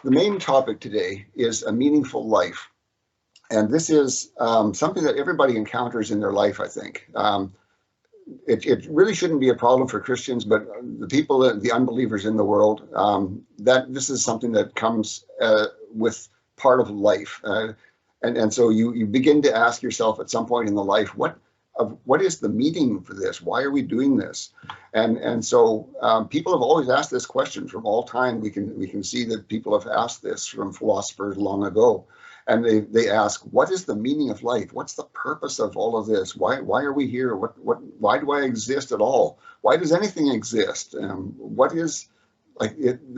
The main topic today is a meaningful life. And this is something that everybody encounters in their life, I think. It really shouldn't be a problem for Christians, but the people, the unbelievers in the world, that this is something that comes with part of life. And so you begin to ask yourself at some point in the life, what is the meaning for this? Why are we doing this? And so people have always asked this question from all time. We can see that people have asked this from philosophers long ago. And they ask, what is the meaning of life? What's the purpose of all of this? Why are we here? Why do I exist at all? Why does anything exist? This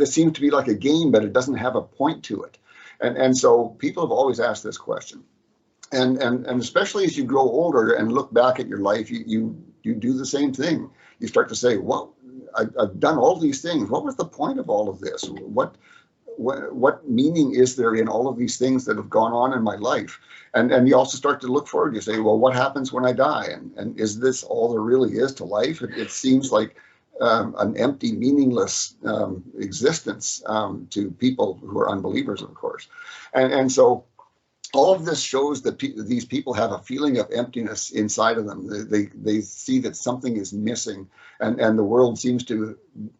seems to be like a game, but it doesn't have a point to it. And so people have always asked this question. And especially as you grow older and look back at your life, you do the same thing. You start to say, well, I've done all these things. What was the point of all of this? What meaning is there in all of these things that have gone on in my life? And you also start to look forward. You say, well, what happens when I die? And is this all there really is to life? It seems like an empty, meaningless existence to people who are unbelievers, of course. And so all of this shows that these people have a feeling of emptiness inside of them. They see that something is missing, and the world seems to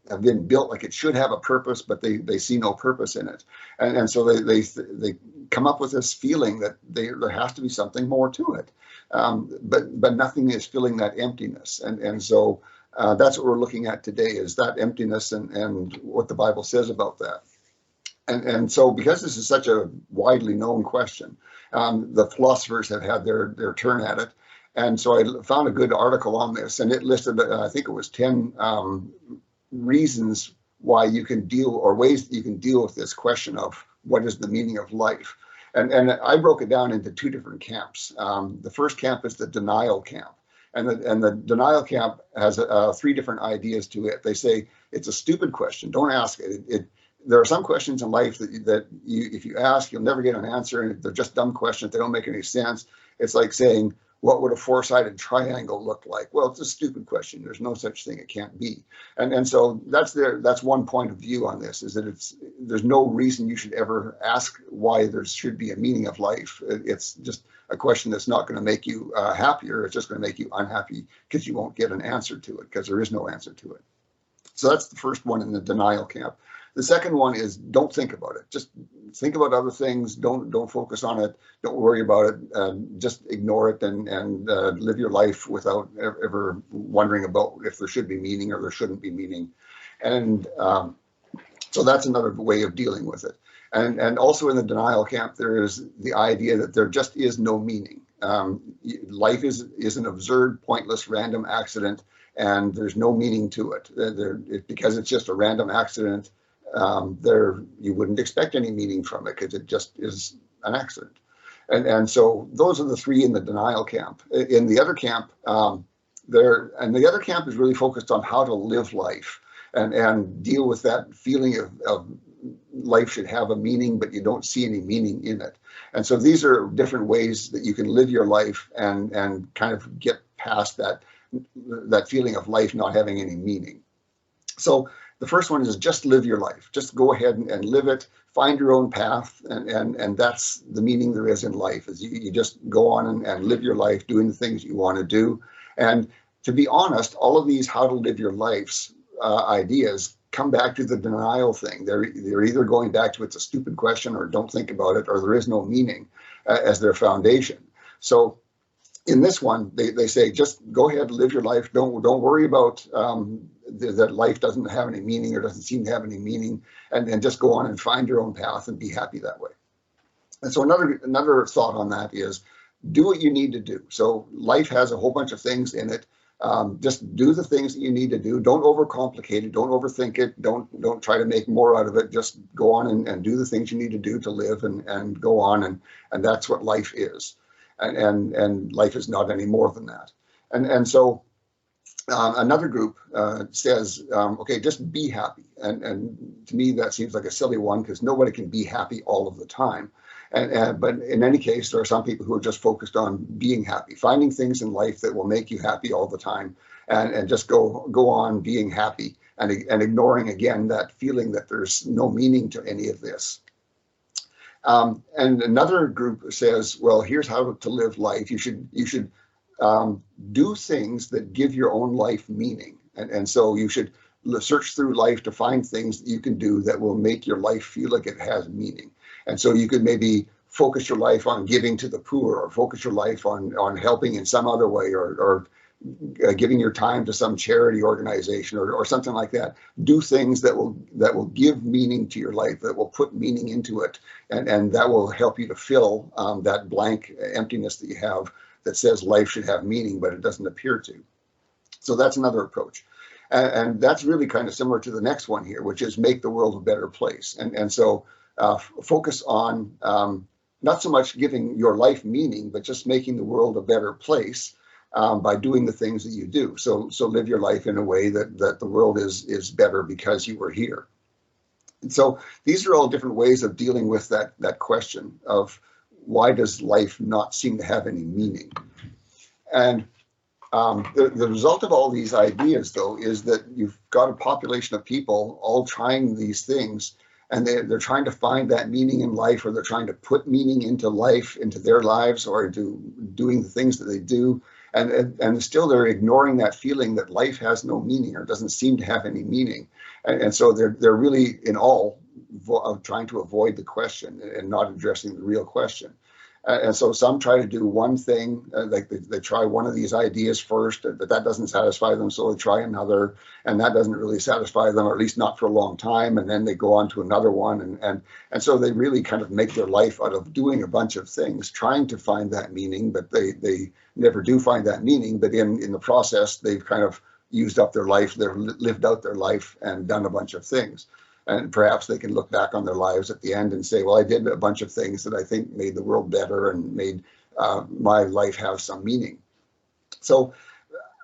have been built like it should have a purpose, but they see no purpose in it. And so they come up with this feeling that there has to be something more to it, but nothing is filling that emptiness. And so that's what we're looking at today, is that emptiness and what the Bible says about that. And so because this is such a widely known question, the philosophers have had their turn at it. And so I found a good article on this, and it listed, I think it was 10 reasons why you can deal, or ways that you can deal with this question of what is the meaning of life. And I broke it down into two different camps. The first camp is the denial camp. And the denial camp has three different ideas to it. They say it's a stupid question. Don't ask it. There are some questions in life that if you ask, you'll never get an answer, and they're just dumb questions. They don't make any sense. It's like saying, what would a four-sided triangle look like? Well, it's a stupid question. There's no such thing. It can't be. And so that's one point of view on this, is that there's no reason you should ever ask why there should be a meaning of life. It's just a question that's not going to make you happier. It's just going to make you unhappy because you won't get an answer to it, because there is no answer to it. So that's the first one in the denial camp. The second one is don't think about it. Just think about other things. Don't focus on it. Don't worry about it. Just ignore it and live your life without ever wondering about if there should be meaning or there shouldn't be meaning. And so that's another way of dealing with it. And also in the denial camp, there is the idea that there just is no meaning. Life is an absurd, pointless, random accident, and there's no meaning to it. Because it's just a random accident, you wouldn't expect any meaning from it, because it just is an accident. And so those are the three in the denial camp. In the other camp, the other camp is really focused on how to live life and deal with that feeling of life should have a meaning, but you don't see any meaning in it. And so these are different ways that you can live your life and kind of get past that feeling of life not having any meaning. So the first one is just live your life. Just go ahead and live it. Find your own path, and that's the meaning there is in life. Is you just go on and live your life, doing the things you want to do. And to be honest, all of these how to live your life's ideas come back to the denial thing. They're either going back to it's a stupid question, or don't think about it, or there is no meaning as their foundation. So in this one, they say just go ahead, live your life. Don't worry about that life doesn't have any meaning or doesn't seem to have any meaning, and just go on and find your own path and be happy that way. And so another thought on that is do what you need to do. So life has a whole bunch of things in it. Just do the things that you need to do. Don't overcomplicate it. Don't overthink it. Don't try to make more out of it. Just go on and do the things you need to do to live and go on. And that's what life is. And life is not any more than that. And so another group says, okay, just be happy. And to me, that seems like a silly one, because nobody can be happy all of the time. But in any case, there are some people who are just focused on being happy, finding things in life that will make you happy all the time, and just go on being happy and ignoring, again, that feeling that there's no meaning to any of this. And another group says, well, here's how to live life. You should do things that give your own life meaning. And so you should search through life to find things that you can do that will make your life feel like it has meaning. And so you could maybe focus your life on giving to the poor, or focus your life on helping in some other way, or giving your time to some charity organization, or something like that. Do things that will give meaning to your life, that will put meaning into it, and that will help you to fill that blank emptiness that you have that says life should have meaning, but it doesn't appear to. So that's another approach. And that's really kind of similar to the next one here, which is make the world a better place. And so focus on not so much giving your life meaning, but just making the world a better place by doing the things that you do. So live your life in a way that the world is better because you were here. And so these are all different ways of dealing with that question of why does life not seem to have any meaning? And the result of all these ideas, though, is that you've got a population of people all trying these things, and they're trying to find that meaning in life, or they're trying to put meaning into life, into their lives, or into doing the things that they do. And still they're ignoring that feeling that life has no meaning, or doesn't seem to have any meaning. And so they're really in all of trying to avoid the question and not addressing the real question. And so some try to do one thing, like they try one of these ideas first, but that doesn't satisfy them, so they try another, and that doesn't really satisfy them, or at least not for a long time, and then they go on to another one, and so they really kind of make their life out of doing a bunch of things, trying to find that meaning, but they never do find that meaning. But in the process, they've kind of used up their life, they've lived out their life and done a bunch of things. And perhaps they can look back on their lives at the end and say, well, I did a bunch of things that I think made the world better and made my life have some meaning. So,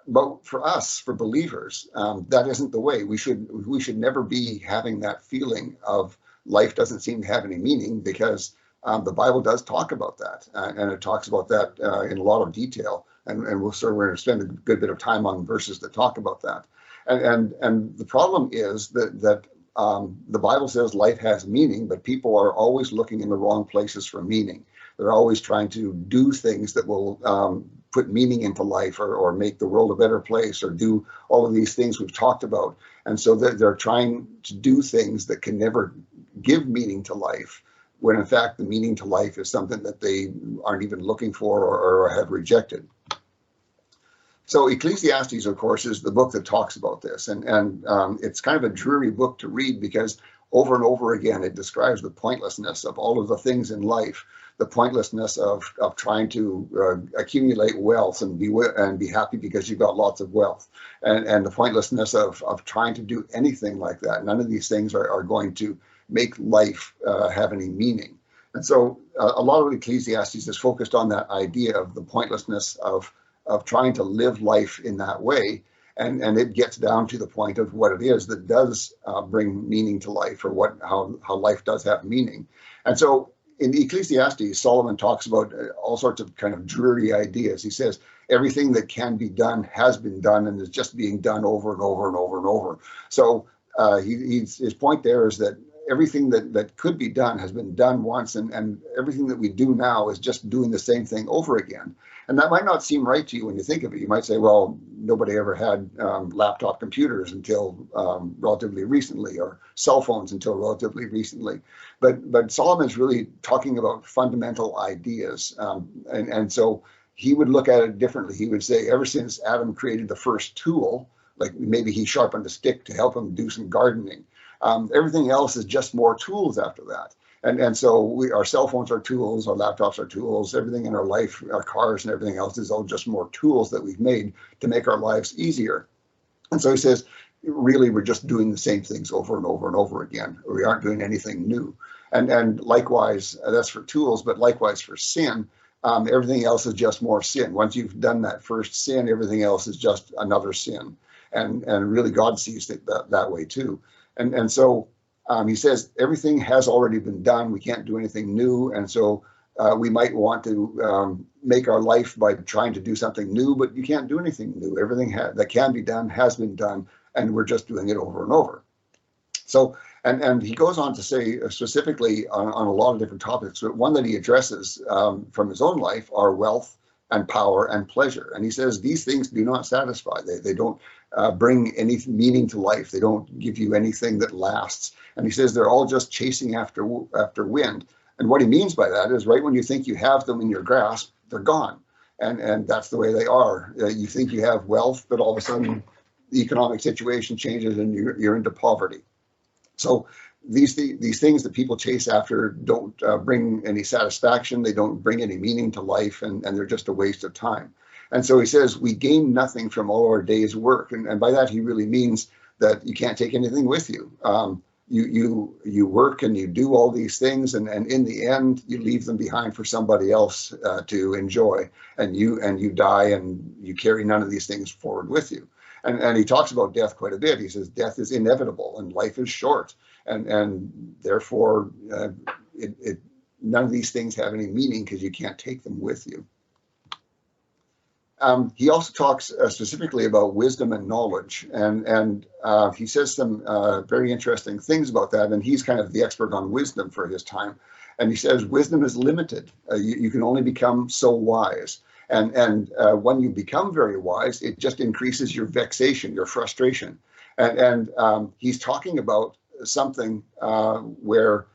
but for us, for believers, that isn't the way. We should never be having that feeling of life doesn't seem to have any meaning, because the Bible does talk about that, and it talks about that in a lot of detail. And we're going to spend a good bit of time on verses that talk about that. And the problem is that the Bible says life has meaning, but people are always looking in the wrong places for meaning. They're always trying to do things that will put meaning into life, or make the world a better place, or do all of these things we've talked about. And so they're trying to do things that can never give meaning to life, when in fact the meaning to life is something that they aren't even looking for, or have rejected. So Ecclesiastes, of course, is the book that talks about this, and it's kind of a dreary book to read, because over and over again it describes the pointlessness of all of the things in life, the pointlessness of trying to accumulate wealth and be happy because you've got lots of wealth, and the pointlessness of trying to do anything like that. None of these things are going to make life have any meaning. And so a lot of Ecclesiastes is focused on that idea of the pointlessness of trying to live life in that way, and it gets down to the point of what it is that does bring meaning to life, or how life does have meaning. And so in Ecclesiastes, Solomon talks about all sorts of kind of dreary ideas. He says everything that can be done has been done, and is just being done over and over and over and over. So his point there is that everything that could be done has been done once, and everything that we do now is just doing the same thing over again. And that might not seem right to you when you think of it. You might say, well, nobody ever had laptop computers until relatively recently, or cell phones until relatively recently. But Solomon's really talking about fundamental ideas. And so he would look at it differently. He would say, ever since Adam created the first tool, like maybe he sharpened a stick to help him do some gardening, everything else is just more tools after that. And so our cell phones are tools, our laptops are tools, everything in our life, our cars and everything else is all just more tools that we've made to make our lives easier. And so he says, really, we're just doing the same things over and over and over again. We aren't doing anything new. And likewise, that's for tools, but likewise for sin, everything else is just more sin. Once you've done that first sin, everything else is just another sin. And really, God sees it that way too. And so he says everything has already been done. We can't do anything new. And so we might want to make our life by trying to do something new, but you can't do anything new. Everything that can be done has been done, and we're just doing it over and over. So And he goes on to say specifically on a lot of different topics, but one that he addresses from his own life are wealth and power and pleasure. And he says these things do not satisfy. They don't bring any meaning to life. They don't give you anything that lasts. And he says they're all just chasing after wind. And what he means by that is right when you think you have them in your grasp, they're gone. And that's the way they are. You think you have wealth, but all of a sudden the economic situation changes and you're into poverty. So these things that people chase after don't bring any satisfaction. They don't bring any meaning to life, and they're just a waste of time. And so he says we gain nothing from all our day's work. And by that, he really means that you can't take anything with you. You work and you do all these things, and in the end, you leave them behind for somebody else to enjoy. And you die, and you carry none of these things forward with you. And he talks about death quite a bit. He says death is inevitable and life is short, and therefore none of these things have any meaning because you can't take them with you. He also talks specifically about wisdom and knowledge, and he says some very interesting things about that. And he's kind of the expert on wisdom for his time. And he says wisdom is limited. You can only become so wise. And when you become very wise, it just increases your vexation, your frustration. And he's talking about something where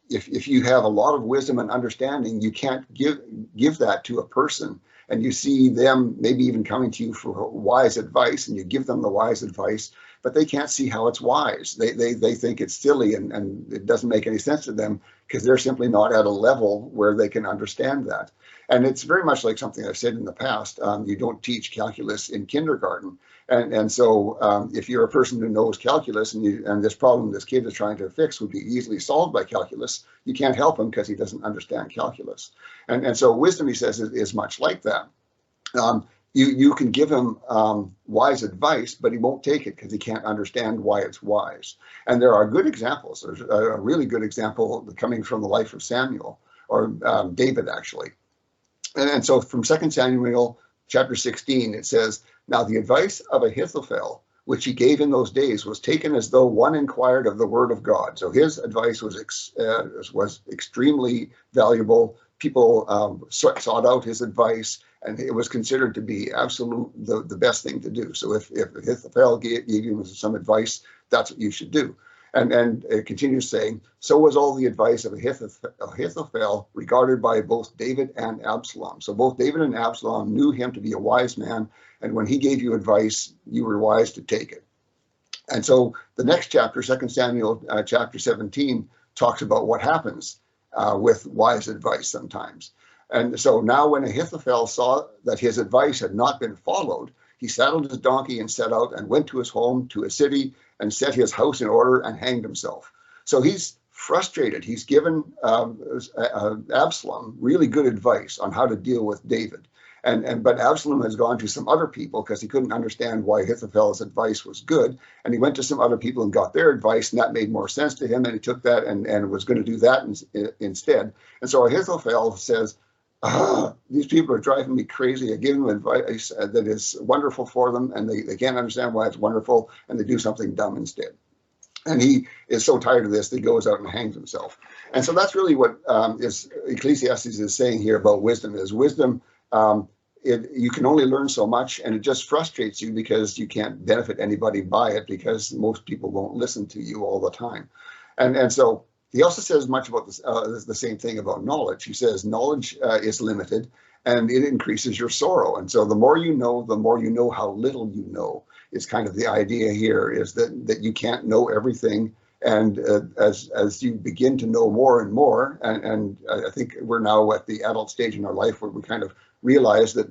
if you have a lot of wisdom and understanding, you can't give that to a person. And you see them maybe even coming to you for wise advice, and you give them the wise advice, but they can't see how it's wise. They think it's silly and it doesn't make any sense to them because they're simply not at a level where they can understand that. And it's very much like something I've said in the past. You don't teach calculus in kindergarten. And so if you're a person who knows calculus and this problem this kid is trying to fix would be easily solved by calculus, you can't help him because he doesn't understand calculus. And so wisdom, he says, is much like that. You can give him wise advice, but he won't take it because he can't understand why it's wise. And there are good examples. There's a really good example coming from the life of Samuel, or David, actually. And so from 2 Samuel chapter 16, it says, now the advice of Ahithophel, which he gave in those days, was taken as though one inquired of the word of God. So his advice was extremely valuable. People sought out his advice, and it was considered to be the best thing to do. So if Ahithophel gave you some advice, that's what you should do. And it continues saying, so was all the advice of Ahithophel regarded by both David and Absalom. So both David and Absalom knew him to be a wise man, and when he gave you advice, you were wise to take it. And so the next chapter, 2 Samuel chapter 17, talks about what happens with wise advice sometimes. And so now when Ahithophel saw that his advice had not been followed, he saddled his donkey and set out and went to his home, to a city, and set his house in order and hanged himself. So he's frustrated. He's given Absalom really good advice on how to deal with David. But Absalom has gone to some other people because he couldn't understand why Ahithophel's advice was good. And he went to some other people and got their advice, and that made more sense to him. And he took that and was going to do that instead. And so Ahithophel says, these people are driving me crazy. I give them advice that is wonderful for them, and they can't understand why it's wonderful, and they do something dumb instead. And he is so tired of this that he goes out and hangs himself. And so that's really what Ecclesiastes is saying here about wisdom. Is wisdom, you can only learn so much, and it just frustrates you because you can't benefit anybody by it because most people won't listen to you all the time. And so he also says much about this, the same thing about knowledge. He says knowledge is limited and it increases your sorrow. And so the more you know how little you know is kind of the idea here, is that you can't know everything. And as you begin to know more and more, and I think we're now at the adult stage in our life where we kind of realize that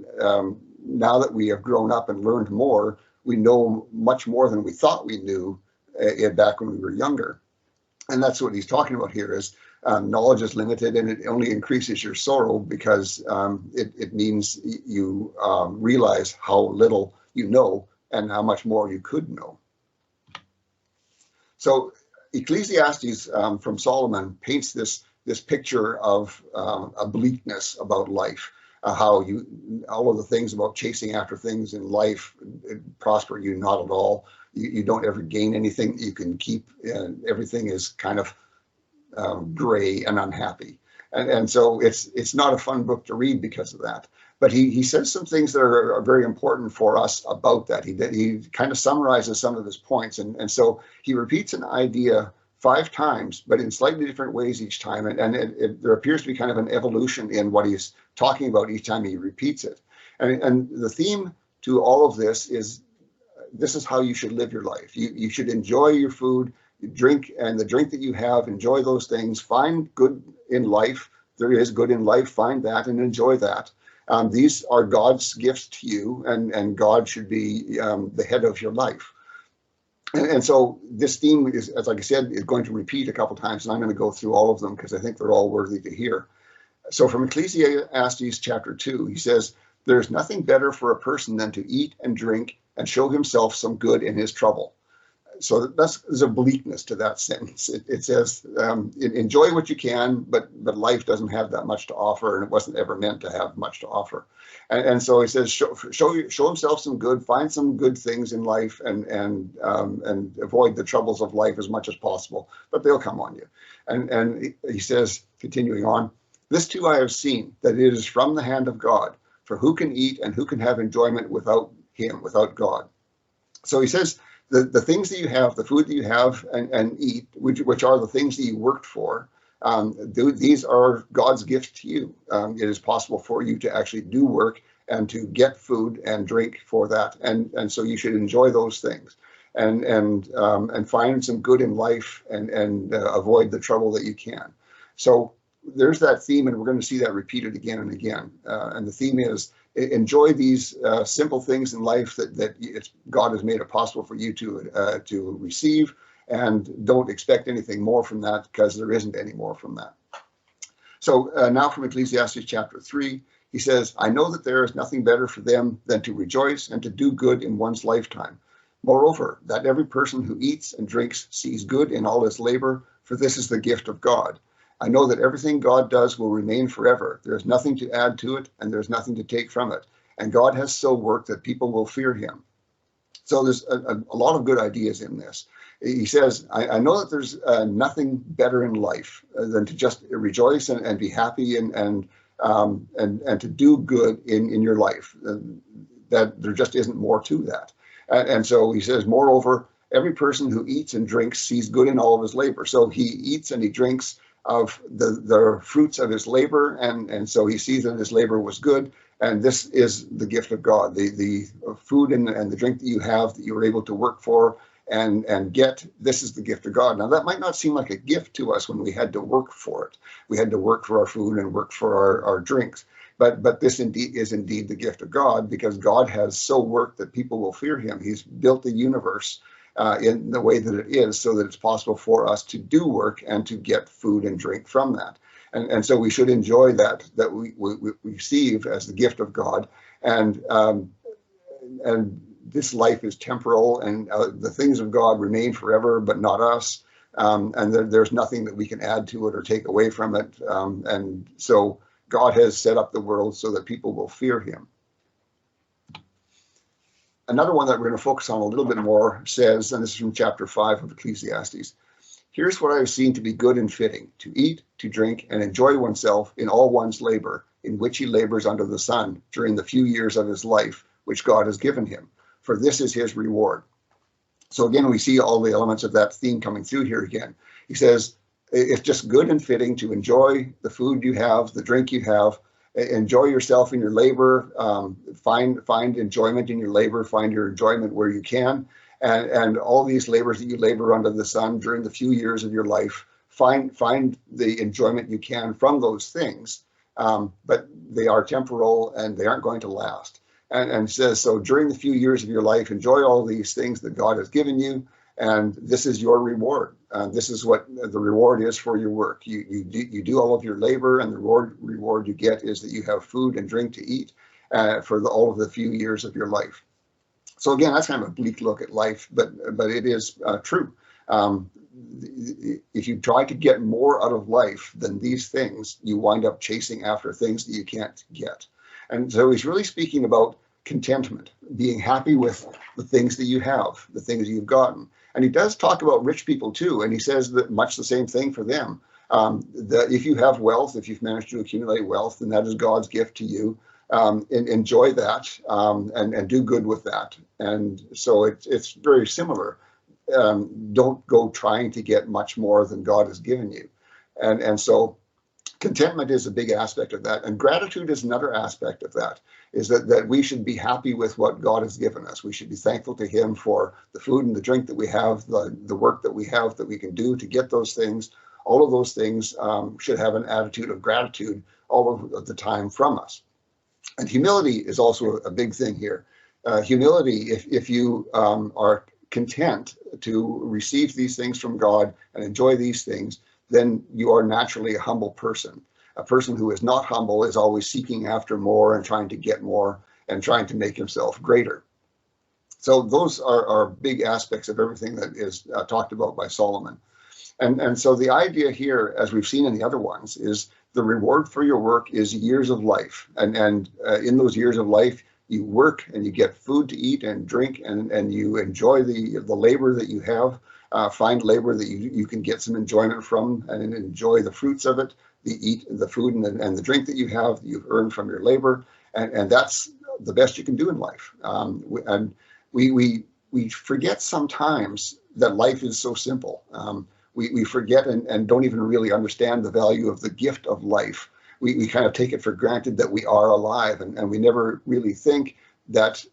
now that we have grown up and learned more, we know much more than we thought we knew back when we were younger. And that's what he's talking about here is knowledge is limited and it only increases your sorrow because it means you realize how little you know and how much more you could know. So Ecclesiastes from Solomon paints this picture of a bleakness about life, how all of the things about chasing after things in life prosper you not at all. You don't ever gain anything that you can keep. Everything is kind of gray and unhappy. And so it's not a fun book to read because of that. But he says some things that are very important for us about that. He kind of summarizes some of his points. And so he repeats an idea 5 times, but in slightly different ways each time. And there appears to be kind of an evolution in what he's talking about each time he repeats it. And the theme to all of this is how you should live your life. You should enjoy your food, drink, and the drink that you have, enjoy those things. Find good in life. There is good in life. Find that and enjoy that. These are God's gifts to you, and God should be the head of your life. And so this theme is, as like I said, is going to repeat a couple times, and I'm going to go through all of them because I think they're all worthy to hear. So from Ecclesiastes chapter 2, he says, "There's nothing better for a person than to eat and drink and show himself some good in his trouble." So there's a bleakness to that sentence. It says, enjoy what you can, but life doesn't have that much to offer, and it wasn't ever meant to have much to offer. And so he says, show himself some good, find some good things in life, and avoid the troubles of life as much as possible, but they'll come on you. And he says, continuing on, "This too I have seen, that it is from the hand of God, for who can eat and who can have enjoyment without him, without God?" So he says, the things that you have, the food that you have and eat, which are the things that you worked for, these are God's gift to you. It is possible for you to actually do work and to get food and drink for that, and so you should enjoy those things, and find some good in life, and avoid the trouble that you can. So there's that theme, and we're going to see that repeated again and again. And the theme is, enjoy these simple things in life that God has made it possible for you to receive, and don't expect anything more from that, because there isn't any more from that. So now from Ecclesiastes chapter 3, he says, "I know that there is nothing better for them than to rejoice and to do good in one's lifetime. Moreover, that every person who eats and drinks sees good in all his labor, for this is the gift of God. I know that everything God does will remain forever. There is nothing to add to it, and there's nothing to take from it. And God has so worked that people will fear him." So there's a lot of good ideas in this. He says, I know that there's nothing better in life than to just rejoice and be happy and to do good in your life. That there just isn't more to that. And so he says, moreover, every person who eats and drinks sees good in all of his labor. So he eats and he drinks of the fruits of his labor, and so he sees that his labor was good, and this is the gift of God. The food and the drink that you have, that you were able to work for and get, this is the gift of God. Now that might not seem like a gift to us when we had to work for it. We had to work for our food and work for our drinks. But this is indeed the gift of God, because God has so worked that people will fear him. He's built the universe in the way that it is, so that it's possible for us to do work and to get food and drink from that. And so we should enjoy that we receive as the gift of God. And this life is temporal, and the things of God remain forever, but not us. And there's nothing that we can add to it or take away from it. And so God has set up the world so that people will fear him. Another one that we're going to focus on a little bit more says, and this is from chapter 5 of Ecclesiastes, "Here's what I have seen to be good and fitting, to eat, to drink, and enjoy oneself in all one's labor, in which he labors under the sun during the few years of his life, which God has given him. For this is his reward." So again, we see all the elements of that theme coming through here again. He says, it's just good and fitting to enjoy the food you have, the drink you have, enjoy yourself in your labor, find enjoyment in your labor, find your enjoyment where you can, and all these labors that you labor under the sun during the few years of your life, find the enjoyment you can from those things, but they are temporal and they aren't going to last. And says, so during the few years of your life, enjoy all these things that God has given you, and this is your reward. This is what the reward is for your work. You do all of your labor, and the reward you get is that you have food and drink to eat for all of the few years of your life. So again, that's kind of a bleak look at life, but it is true. If you try to get more out of life than these things, you wind up chasing after things that you can't get. And so he's really speaking about contentment, being happy with the things that you have, the things you've gotten. And he does talk about rich people too, and he says that much the same thing for them. That if you have wealth, if you've managed to accumulate wealth, then that is God's gift to you. Enjoy that and do good with that. And so it's very similar. Don't go trying to get much more than God has given you. And so contentment is a big aspect of that. And gratitude is another aspect of that, is that we should be happy with what God has given us. We should be thankful to him for the food and the drink that we have, the work that we have that we can do to get those things. All of those things should have an attitude of gratitude all of the time from us. And humility is also a big thing here. Humility, if you are content to receive these things from God and enjoy these things, then you are naturally a humble person. A person who is not humble is always seeking after more and trying to get more and trying to make himself greater. So those are big aspects of everything that is talked about by Solomon. And so the idea here, as we've seen in the other ones, is the reward for your work is years of life. And in those years of life, you work and you get food to eat and drink, and you enjoy the labor that you have. Find labor that you can get some enjoyment from and enjoy the fruits of it, the food and the drink that you have, that you've earned from your labor. And that's the best you can do in life. And we forget sometimes that life is so simple. We forget and don't even really understand the value of the gift of life. We kind of take it for granted that we are alive, and we never really think that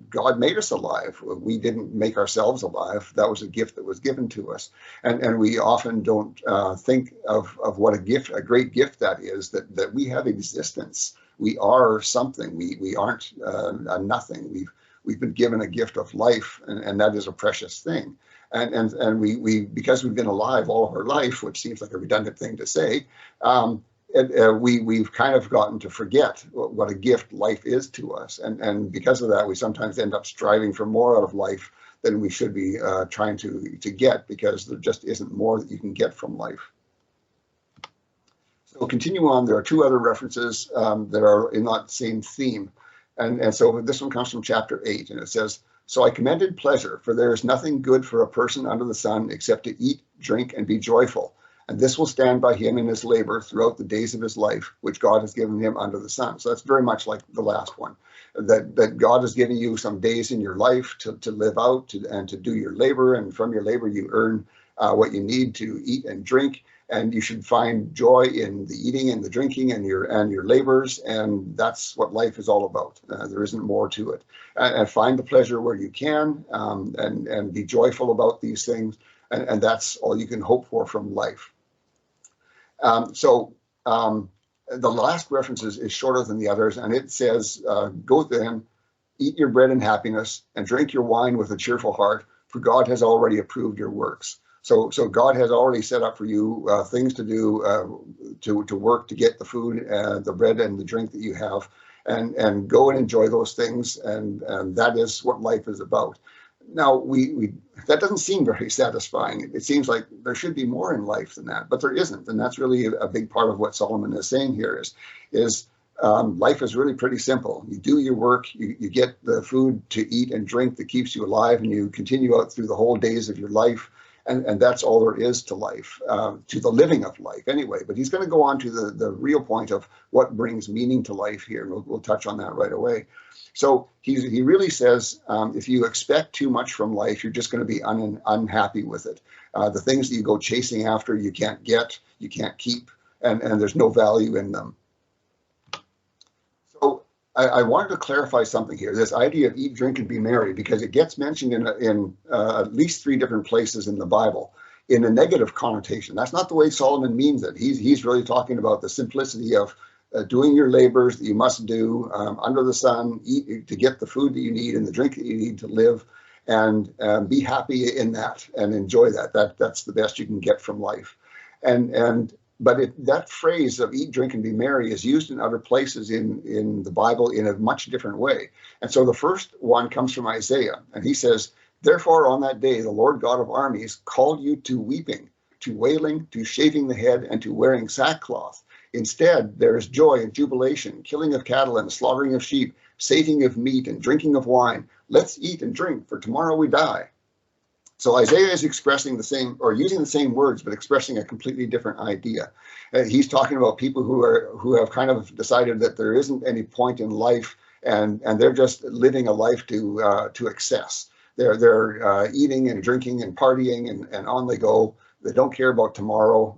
God made us alive. We didn't make ourselves alive. That was a gift that was given to us. And we often don't think of what a great gift that is, that we have existence. We are something. We aren't a nothing. We've been given a gift of life, and that is a precious thing. And we because we've been alive all of our life, which seems like a redundant thing to say, we've kind of gotten to forget what a gift life is to us. And because of that, we sometimes end up striving for more out of life than we should be trying to get, because there just isn't more that you can get from life. So continue on. There are two other references that are in that same theme. And so this one comes from chapter 8, and it says, "So I commended pleasure, for there is nothing good for a person under the sun except to eat, drink, and be joyful. And this will stand by him in his labor throughout the days of his life, which God has given him under the sun." So that's very much like the last one, that God has given you some days in your life to live out and to do your labor. And from your labor, you earn what you need to eat and drink. And you should find joy in the eating and the drinking and your labors. And that's what life is all about. There isn't more to it. And find the pleasure where you can, and be joyful about these things. And that's all you can hope for from life. So the last reference is shorter than the others, and it says, "Go then, eat your bread in happiness, and drink your wine with a cheerful heart, for God has already approved your works." So God has already set up for you things to do, to work to get the food, the bread and the drink that you have, and go and enjoy those things, and that is what life is about. Now, that doesn't seem very satisfying. It seems like there should be more in life than that, but there isn't. And that's really a big part of what Solomon is saying here is life is really pretty simple. You do your work, you get the food to eat and drink that keeps you alive, and you continue out through the whole days of your life. And that's all there is to life, to the living of life anyway. But he's going to go on to the real point of what brings meaning to life here. We'll touch on that right away. So he really says, if you expect too much from life, you're just going to be unhappy with it. The things that you go chasing after, you can't get, you can't keep, and there's no value in them. So I wanted to clarify something here, this idea of eat, drink, and be merry, because it gets mentioned in at least 3 different places in the Bible in a negative connotation. That's not the way Solomon means it. He's really talking about the simplicity of doing your labors that you must do under the sun, eat to get the food that you need and the drink that you need to live, and be happy in that and enjoy that. That's the best you can get from life. But that phrase of eat, drink, and be merry is used in other places in the Bible in a much different way. And so the first one comes from Isaiah, and he says, "Therefore on that day the Lord God of armies called you to weeping, to wailing, to shaving the head, and to wearing sackcloth. Instead, there is joy and jubilation, killing of cattle and slaughtering of sheep, sating of meat and drinking of wine. Let's eat and drink, for tomorrow we die. So Isaiah is expressing the same, or using the same words, but expressing a completely different idea. He's talking about people who have kind of decided that there isn't any point in life, and they're just living a life to excess. They're eating and drinking and partying, and on they go. They don't care about tomorrow.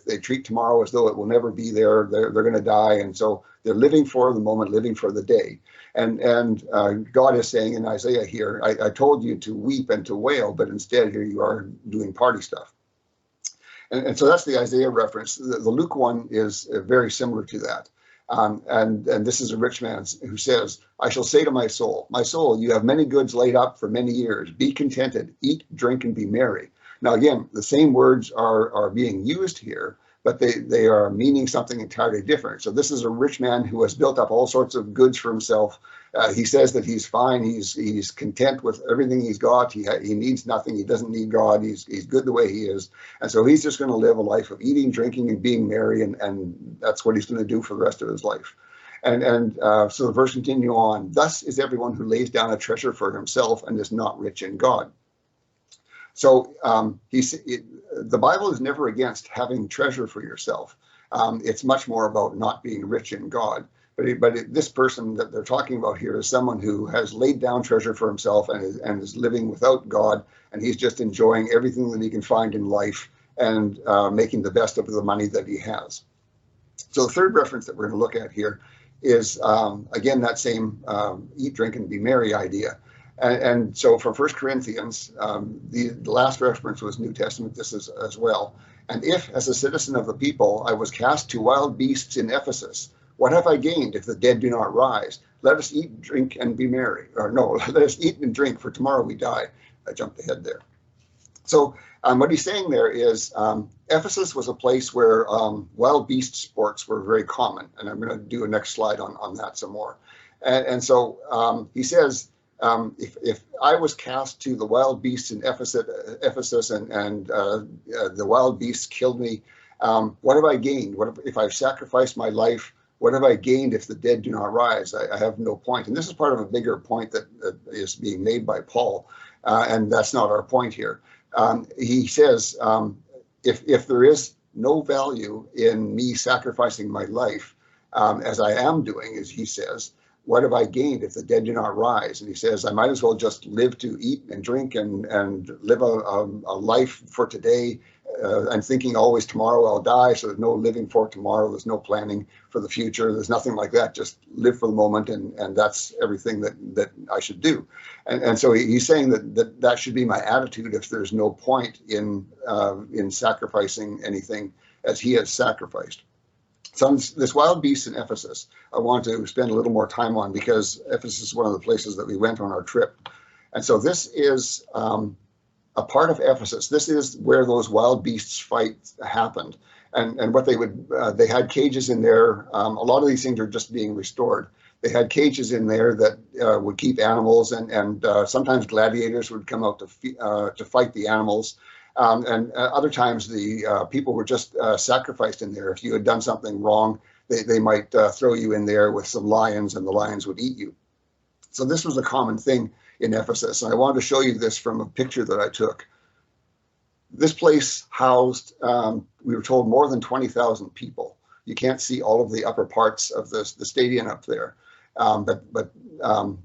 They treat tomorrow as though it will never be there. They're going to die, and so they're living for the moment, living for the day. And God is saying in Isaiah here, I told you to weep and to wail, but instead here you are doing party stuff. And so that's the Isaiah reference. The Luke one is very similar to that. And this is a rich man who says, I shall say to my soul, you have many goods laid up for many years. Be contented, eat, drink, and be merry. Now, again, the same words are being used here, but they are meaning something entirely different. So this is a rich man who has built up all sorts of goods for himself. He says that he's fine. He's content with everything he's got. He needs nothing. He doesn't need God. He's good the way he is. And so he's just going to live a life of eating, drinking, and being merry. And that's what he's going to do for the rest of his life. And so the verse continue on. Thus is everyone who lays down a treasure for himself and is not rich in God. So the Bible is never against having treasure for yourself. It's much more about not being rich in God. But this person that they're talking about here is someone who has laid down treasure for himself and is living without God, and he's just enjoying everything that he can find in life and making the best of the money that he has. So the third reference that we're going to look at here is, again, that same eat, drink, and be merry idea. And so from 1 Corinthians, the last reference was New Testament, this is as well. And if, as a citizen of the people, I was cast to wild beasts in Ephesus, what have I gained if the dead do not rise? Let us eat, drink, and be merry. Or no, let us eat and drink, for tomorrow we die. I jumped ahead there. So what he's saying there is Ephesus was a place where wild beast sports were very common. And I'm going to do a next slide on that some more. And so he says, if I was cast to the wild beasts in Ephesus and the wild beasts killed me, what have I gained? If I've sacrificed my life? What have I gained if the dead do not rise? I have no point. And this is part of a bigger point that is being made by Paul, and that's not our point here. He says, if there is no value in me sacrificing my life, as I am doing, as he says, what have I gained if the dead do not rise? And he says, I might as well just live to eat and drink and live a life for today. I'm thinking always tomorrow I'll die, so there's no living for tomorrow. There's no planning for the future. There's nothing like that. Just live for the moment, and that's everything that I should do. And so he's saying that should be my attitude if there's no point in sacrificing anything as he has sacrificed. So this wild beast in Ephesus, I want to spend a little more time on because Ephesus is one of the places that we went on our trip. And so this is a part of Ephesus. This is where those wild beasts fights happened. And what they had cages in there. A lot of these things are just being restored. They had cages in there that would keep animals, and sometimes gladiators would come out to fight the animals. And other times the people were just sacrificed in there. If you had done something wrong, they might throw you in there with some lions, and the lions would eat you. So this was a common thing in Ephesus. And I wanted to show you this from a picture that I took. This place housed, we were told, more than 20,000 people. You can't see all of the upper parts of the stadium up there. But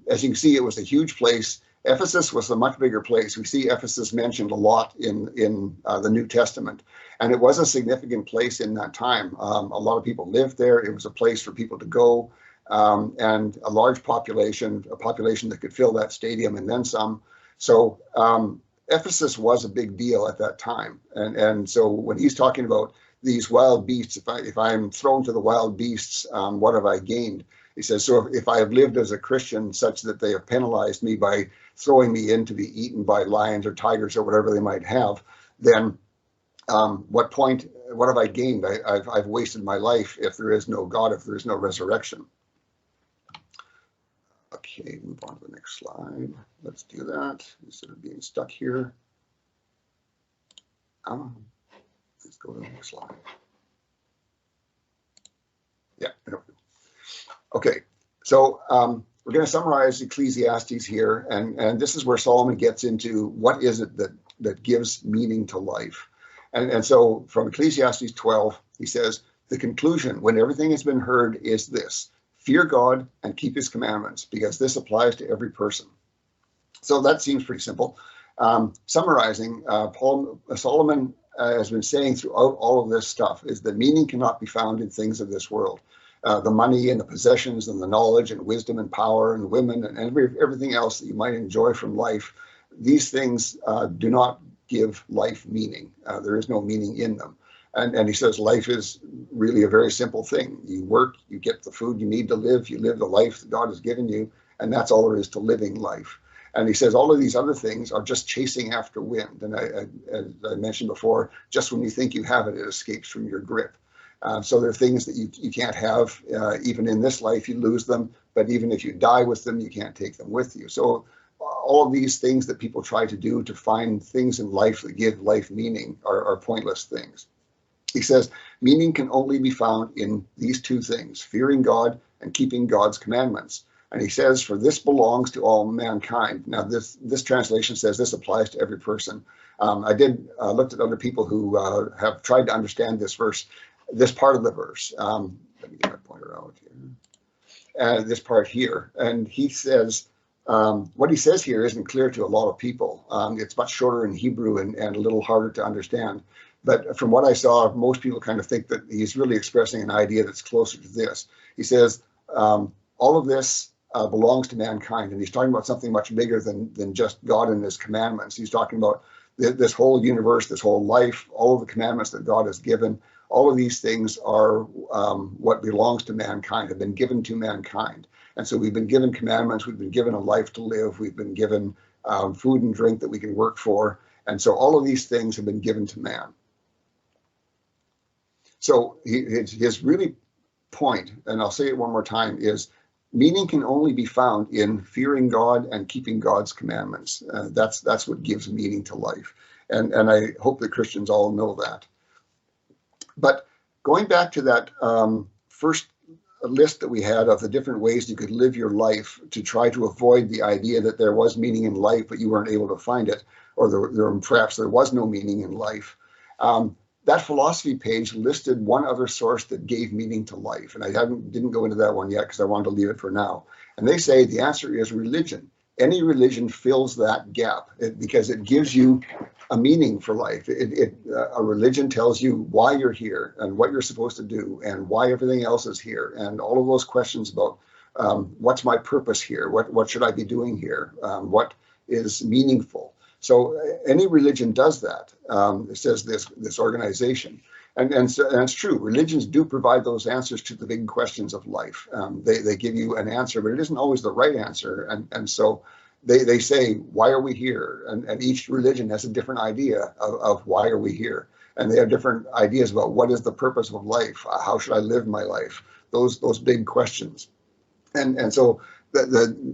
as you can see, it was a huge place. Ephesus was a much bigger place. We see Ephesus mentioned a lot in the New Testament, and it was a significant place in that time. A lot of people lived there. It was a place for people to go, and a large population, a population that could fill that stadium and then some. So Ephesus was a big deal at that time, and so when he's talking about these wild beasts, if I'm thrown to the wild beasts, what have I gained? He says, so if I have lived as a Christian such that they have penalized me by throwing me in to be eaten by lions or tigers or whatever they might have, then what have I gained? I've wasted my life if there is no God, if there is no resurrection. Okay, move on to the next slide. Let's do that instead of being stuck here. Let's go to the next slide. Yeah, I don't know. Okay, so we're going to summarize Ecclesiastes here, and this is where Solomon gets into what is it that gives meaning to life. And so from Ecclesiastes 12, he says, the conclusion, when everything has been heard, is this: fear God and keep his commandments, because this applies to every person. So that seems pretty simple. Summarizing, Solomon has been saying throughout all of this stuff is that meaning cannot be found in things of this world. The money and the possessions and the knowledge and wisdom and power and women and everything else that you might enjoy from life, these things do not give life meaning. There is no meaning in them. And he says life is really a very simple thing. You work, you get the food you need to live, you live the life that God has given you, and that's all there is to living life. And he says all of these other things are just chasing after wind. And as I mentioned before, just when you think you have it, it escapes from your grip. So there are things that you can't have. Even in this life, you lose them. But even if you die with them, you can't take them with you. So all of these things that people try to do to find things in life that give life meaning are pointless things. He says, meaning can only be found in these two things: fearing God and keeping God's commandments. And he says, for this belongs to all mankind. Now, this translation says this applies to every person. I did looked at other people who have tried to understand this verse, this part of the verse. Let me get my pointer out here. This part here. And he says, what he says here isn't clear to a lot of people. It's much shorter in Hebrew and a little harder to understand. But from what I saw, most people kind of think that he's really expressing an idea that's closer to this. He says, all of this belongs to mankind. And he's talking about something much bigger than just God and his commandments. He's talking about this whole universe, this whole life, all of the commandments that God has given. All of these things are what belongs to mankind, have been given to mankind. And so we've been given commandments, we've been given a life to live, we've been given food and drink that we can work for. And so all of these things have been given to man. So his really point, and I'll say it one more time, is meaning can only be found in fearing God and keeping God's commandments. That's what gives meaning to life. And I hope that Christians all know that. But going back to that first list that we had of the different ways you could live your life to try to avoid the idea that there was meaning in life, but you weren't able to find it, or perhaps there was no meaning in life. That philosophy page listed one other source that gave meaning to life. And I didn't go into that one yet because I wanted to leave it for now. And they say the answer is religion. Any religion fills that gap because it gives you a meaning for life. A religion tells you why you're here and what you're supposed to do and why everything else is here. And all of those questions about what's my purpose here? What should I be doing here? What is meaningful? So any religion does that. It says this organization. And it's true. Religions do provide those answers to the big questions of life. They give you an answer, but it isn't always the right answer. And so they say, why are we here? And each religion has a different idea of why are we here? And they have different ideas about what is the purpose of life? How should I live my life? Those big questions. And so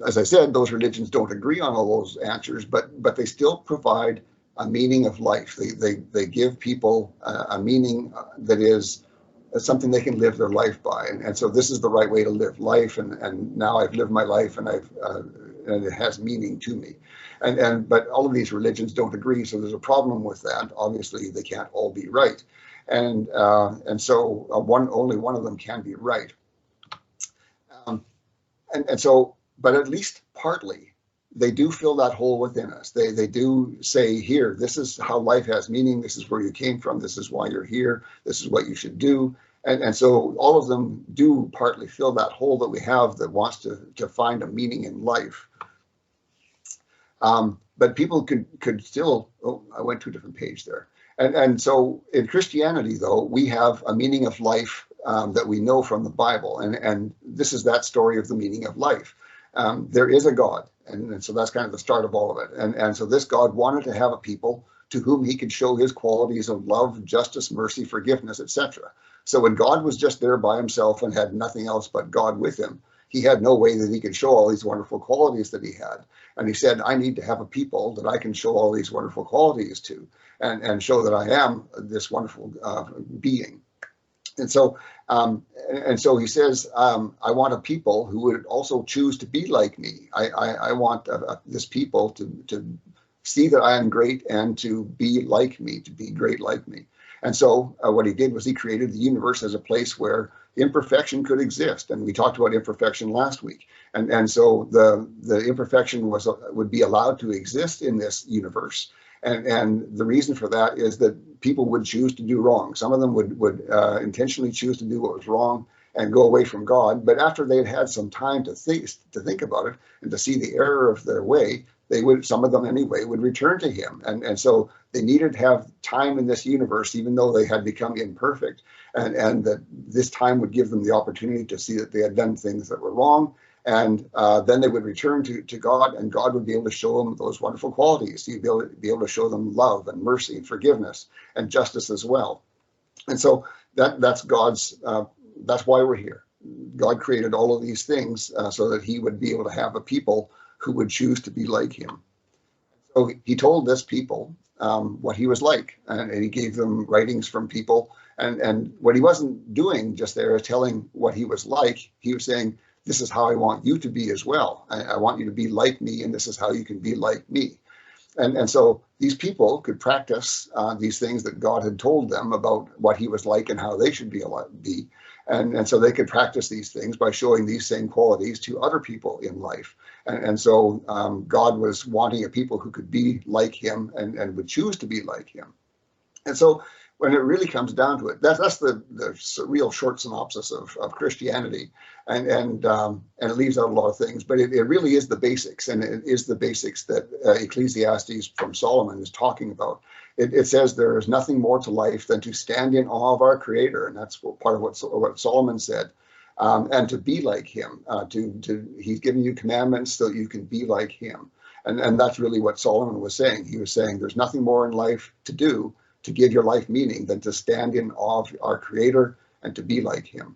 as I said, those religions don't agree on all those answers, but they still provide a meaning of life. They give people a meaning that is something they can live their life by. And so this is the right way to live life. And now I've lived my life and and it has meaning to me. But all of these religions don't agree. So there's a problem with that. Obviously, they can't all be right. And so only one of them can be right. And so, but at least partly, they do fill that hole within us. They do say, here, this is how life has meaning. This is where you came from. This is why you're here. This is what you should do. And so all of them do partly fill that hole that we have that wants to find a meaning in life. But people could still, I went to a different page there. And so in Christianity, though, we have a meaning of life that we know from the Bible. And this is that story of the meaning of life. There is a God. And so that's kind of the start of all of it. And so this God wanted to have a people to whom he could show his qualities of love, justice, mercy, forgiveness, etc. So when God was just there by himself and had nothing else but God with him, he had no way that he could show all these wonderful qualities that he had. And he said, I need to have a people that I can show all these wonderful qualities to and show that I am this wonderful being. And so, and so he says, I want a people who would also choose to be like me. I want this people to see that I am great and to be like me, to be great like me. And so what he did was he created the universe as a place where imperfection could exist. And we talked about imperfection last week. And so the imperfection would be allowed to exist in this universe. And the reason for that is that people would choose to do wrong. Some of them would intentionally choose to do what was wrong and go away from God. But after they'd had some time to think about it and to see the error of their way, they would, some of them anyway, would return to him. And so they needed to have time in this universe, even though they had become imperfect. And that this time would give them the opportunity to see that they had done things that were wrong. And then they would return to God, and God would be able to show them those wonderful qualities. He'd be able to show them love and mercy and forgiveness and justice as well. And so that's God's, that's why we're here. God created all of these things so that he would be able to have a people who would choose to be like him. So he told this people what he was like, and he gave them writings from people. And what he wasn't doing just there is telling what he was like. He was saying, this is how I want you to be as well. I want you to be like me, and this is how you can be like me. And so these people could practice these things that God had told them about what he was like and how they should be. And so they could practice these things by showing these same qualities to other people in life. And so God was wanting a people who could be like him and would choose to be like him. And so when it really comes down to it, that's the real short synopsis of Christianity. And it leaves out a lot of things, but it really is the basics, and it is the basics that Ecclesiastes from Solomon is talking about. It says there is nothing more to life than to stand in awe of our Creator, and that's part of what Solomon said. And to be like him, he's given you commandments so you can be like him. And that's really what Solomon was saying. He was saying there's nothing more in life to do to give your life meaning than to stand in awe of our Creator and to be like him.